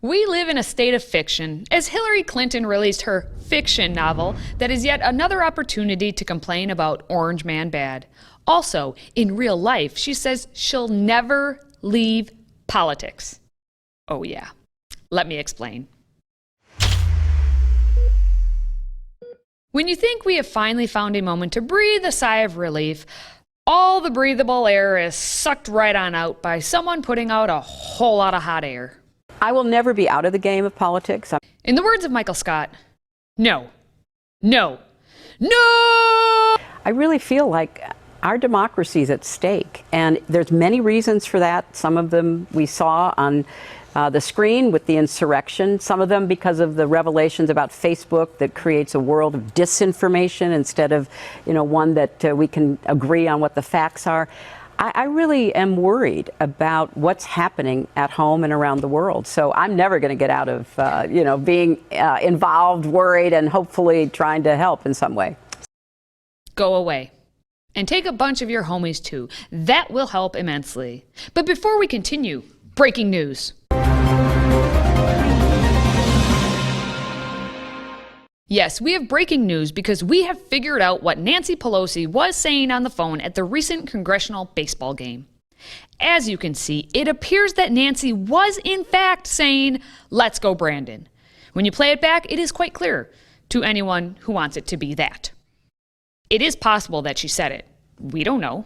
We live in a state of fiction, as Hillary Clinton released her fiction novel that is yet another opportunity to complain about Orange Man bad. Also, in real life, she says she'll never leave politics. Oh yeah, let me explain. When you think we have finally found a moment to breathe a sigh of relief, all the breathable air is sucked right on out by someone putting out a whole lot of hot air. I will never be out of the game of politics. In the words of Michael Scott, no, no, no! I really feel like our democracy is at stake, and there's many reasons for that. Some of them we saw on the screen with the insurrection, some of them because of the revelations about Facebook that creates a world of disinformation instead of, one that we can agree on what the facts are. I really am worried about what's happening at home and around the world. So I'm never going to get out of, being involved, worried, and hopefully trying to help in some way. Go away. And take a bunch of your homies too. That will help immensely. But before we continue, breaking news. Yes, we have breaking news because we have figured out what Nancy Pelosi was saying on the phone at the recent congressional baseball game. As you can see, it appears that Nancy was in fact saying, "Let's go, Brandon." When you play it back, it is quite clear to anyone who wants it to be that. It is possible that she said it. We don't know.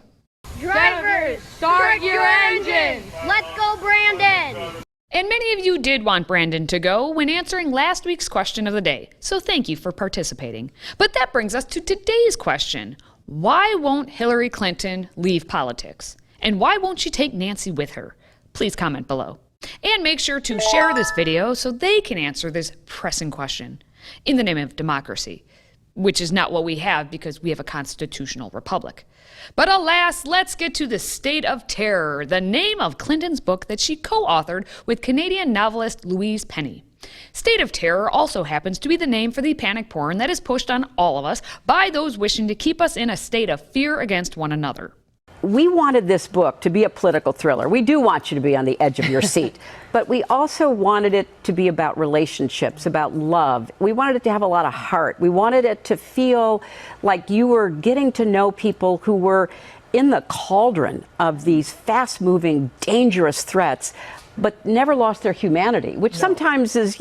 Drivers, start your engines! Let's go, Brandon! And many of you did want Brandon to go when answering last week's question of the day, so thank you for participating. But that brings us to today's question. Why won't Hillary Clinton leave politics? And why won't she take Nancy with her? Please comment below. And make sure to share this video so they can answer this pressing question in the name of democracy, which is not what we have because we have a constitutional republic. But alas, let's get to the State of Terror, the name of Clinton's book that she co-authored with Canadian novelist Louise Penny. State of Terror also happens to be the name for the panic porn that is pushed on all of us by those wishing to keep us in a state of fear against one another. We wanted this book to be a political thriller. We do want you to be on the edge of your seat, but we also wanted it to be about relationships, about love. We wanted it to have a lot of heart. We wanted it to feel like you were getting to know people who were in the cauldron of these fast-moving, dangerous threats, but never lost their humanity, which sometimes is,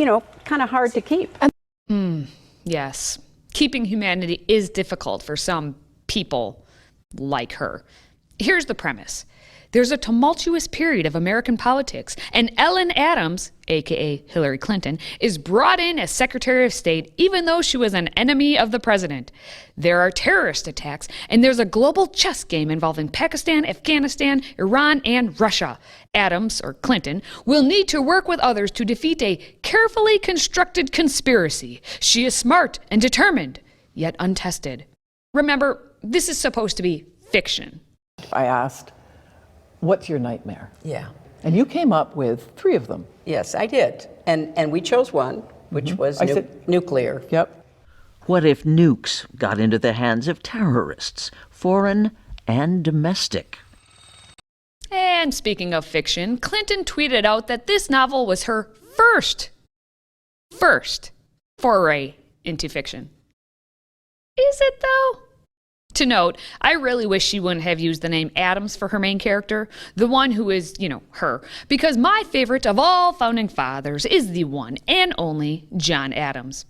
kind of hard to keep. Yes, keeping humanity is difficult for some people like her. Here's the premise. There's a tumultuous period of American politics, and Ellen Adams, aka Hillary Clinton, is brought in as Secretary of State even though she was an enemy of the president. There are terrorist attacks, and there's a global chess game involving Pakistan, Afghanistan, Iran, and Russia. Adams, or Clinton, will need to work with others to defeat a carefully constructed conspiracy. She is smart and determined, yet untested. Remember, this is supposed to be fiction. I asked, what's your nightmare? Yeah. And you came up with 3 of them. Yes, I did. And we chose one, which was nuclear. Yep. What if nukes got into the hands of terrorists, foreign and domestic? And speaking of fiction, Clinton tweeted out that this novel was her first foray into fiction. Is it though? To note, I really wish she wouldn't have used the name Adams for her main character, the one who is, her, because my favorite of all founding fathers is the one and only John Adams.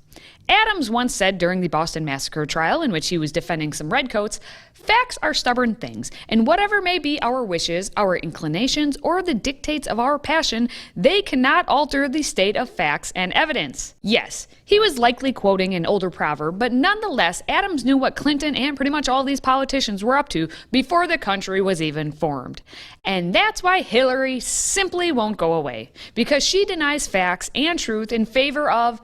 Adams once said during the Boston Massacre trial, in which he was defending some redcoats, "Facts are stubborn things, and whatever may be our wishes, our inclinations, or the dictates of our passion, they cannot alter the state of facts and evidence." Yes, he was likely quoting an older proverb, but nonetheless, Adams knew what Clinton and pretty much all these politicians were up to before the country was even formed. And that's why Hillary simply won't go away, because she denies facts and truth in favor of,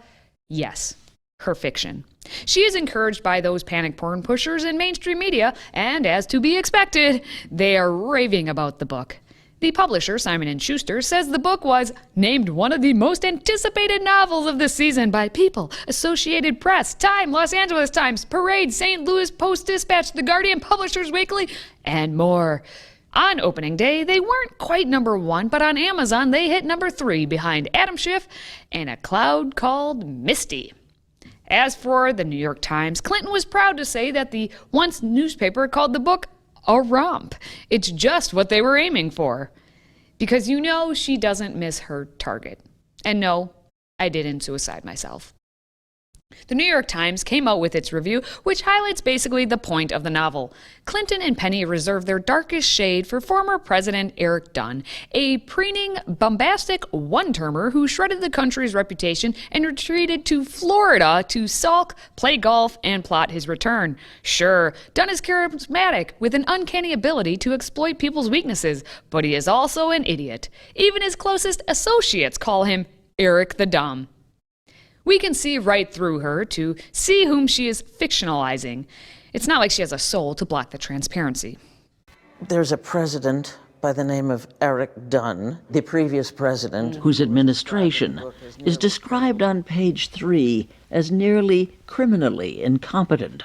yes, her fiction. She is encouraged by those panic porn pushers in mainstream media, and as to be expected, they are raving about the book. The publisher, Simon & Schuster, says the book was named one of the most anticipated novels of the season by People, Associated Press, Time, Los Angeles Times, Parade, St. Louis Post-Dispatch, The Guardian, Publishers Weekly, and more. On opening day, they weren't quite number 1, but on Amazon, they hit number 3 behind Adam Schiff and A Cloud Called Misty. As for the New York Times, Clinton was proud to say that the once newspaper called the book a romp. It's just what they were aiming for. Because you know she doesn't miss her target. And no, I didn't suicide myself. The New York Times came out with its review, which highlights basically the point of the novel. Clinton and Penny reserve their darkest shade for former President Eric Dunn, a preening, bombastic one-termer who shredded the country's reputation and retreated to Florida to sulk, play golf, and plot his return. Sure, Dunn is charismatic, with an uncanny ability to exploit people's weaknesses, but he is also an idiot. Even his closest associates call him Eric the Dumb. We can see right through her to see whom she is fictionalizing. It's not like she has a soul to block the transparency. There's a president by the name of Eric Dunn, the previous president, whose administration is described on page 3 as nearly criminally incompetent.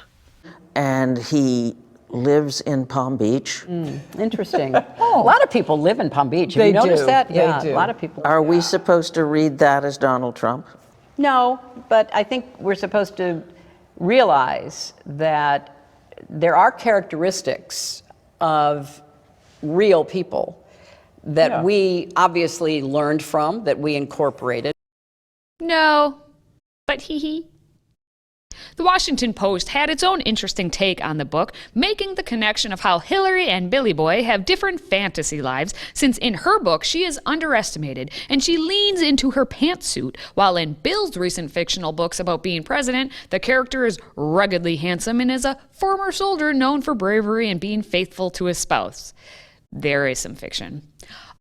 And he lives in Palm Beach. Interesting. A lot of people live in Palm Beach. Have you noticed that? Yeah, They do. A lot of people. Are we supposed to read that as Donald Trump? No, but I think we're supposed to realize that there are characteristics of real people that we obviously learned from, that we incorporated. No, but hee hee. The Washington Post had its own interesting take on the book, making the connection of how Hillary and Billy Boy have different fantasy lives, since in her book she is underestimated and she leans into her pantsuit, while in Bill's recent fictional books about being president, the character is ruggedly handsome and is a former soldier known for bravery and being faithful to his spouse. There is some fiction.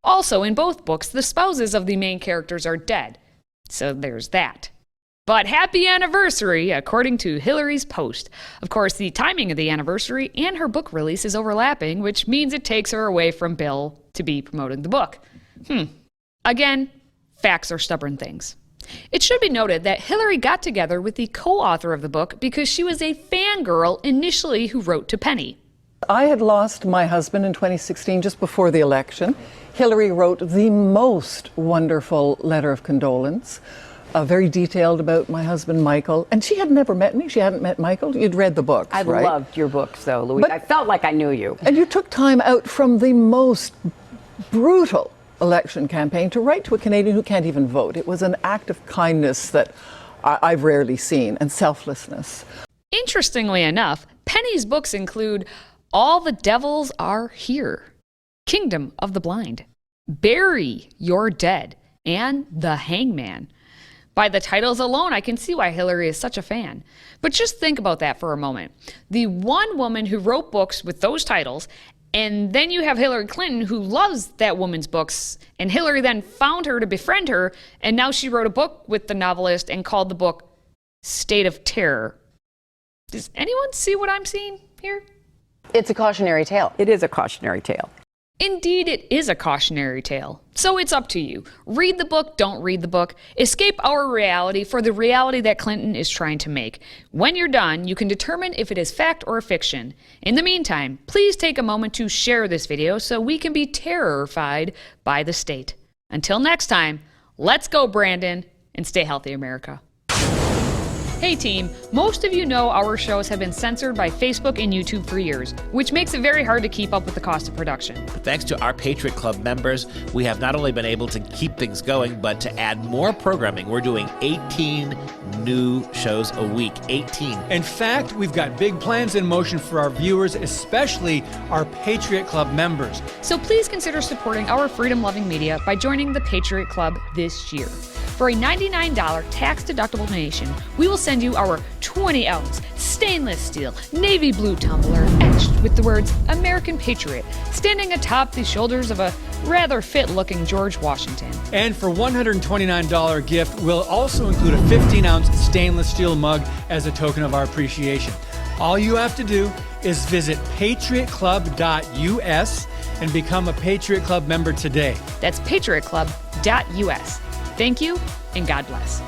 Also, in both books, the spouses of the main characters are dead, so there's that. But happy anniversary, according to Hillary's post. Of course, the timing of the anniversary and her book release is overlapping, which means it takes her away from Bill to be promoting the book. Again, facts are stubborn things. It should be noted that Hillary got together with the co-author of the book because she was a fangirl initially who wrote to Penny. I had lost my husband in 2016, just before the election. Hillary wrote the most wonderful letter of condolence. Very detailed about my husband, Michael. And she had never met me. She hadn't met Michael. You'd read the books, I right? loved your books, though, Louise. But- I felt like I knew you. And you took time out from the most brutal election campaign to write to a Canadian who can't even vote. It was an act of kindness that I've rarely seen, and selflessness. Interestingly enough, Penny's books include All the Devils Are Here, Kingdom of the Blind, Bury Your Dead, and The Hangman. By the titles alone, I can see why Hillary is such a fan. But just think about that for a moment. The one woman who wrote books with those titles, and then you have Hillary Clinton who loves that woman's books, and Hillary then found her to befriend her, and now she wrote a book with the novelist and called the book State of Terror. Does anyone see what I'm seeing here? It's a cautionary tale. It is a cautionary tale. Indeed, it is a cautionary tale. So it's up to you. Read the book, don't read the book. Escape our reality for the reality that Clinton is trying to make. When you're done, you can determine if it is fact or fiction. In the meantime, please take a moment to share this video so we can be terrified by the state. Until next time, let's go, Brandon, and stay healthy, America. Hey team, most of you know our shows have been censored by Facebook and YouTube for years, which makes it very hard to keep up with the cost of production. Thanks to our Patriot Club members, we have not only been able to keep things going, but to add more programming. We're doing 18 new shows a week. 18. In fact, we've got big plans in motion for our viewers, especially our Patriot Club members. So please consider supporting our freedom-loving media by joining the Patriot Club this year. For a $99 tax-deductible donation, we will send you our 20-ounce stainless steel navy blue tumbler etched with the words American Patriot, standing atop the shoulders of a rather fit-looking George Washington. And for $129 gift, we'll also include a 15-ounce stainless steel mug as a token of our appreciation. All you have to do is visit patriotclub.us and become a Patriot Club member today. That's patriotclub.us. Thank you, and God bless.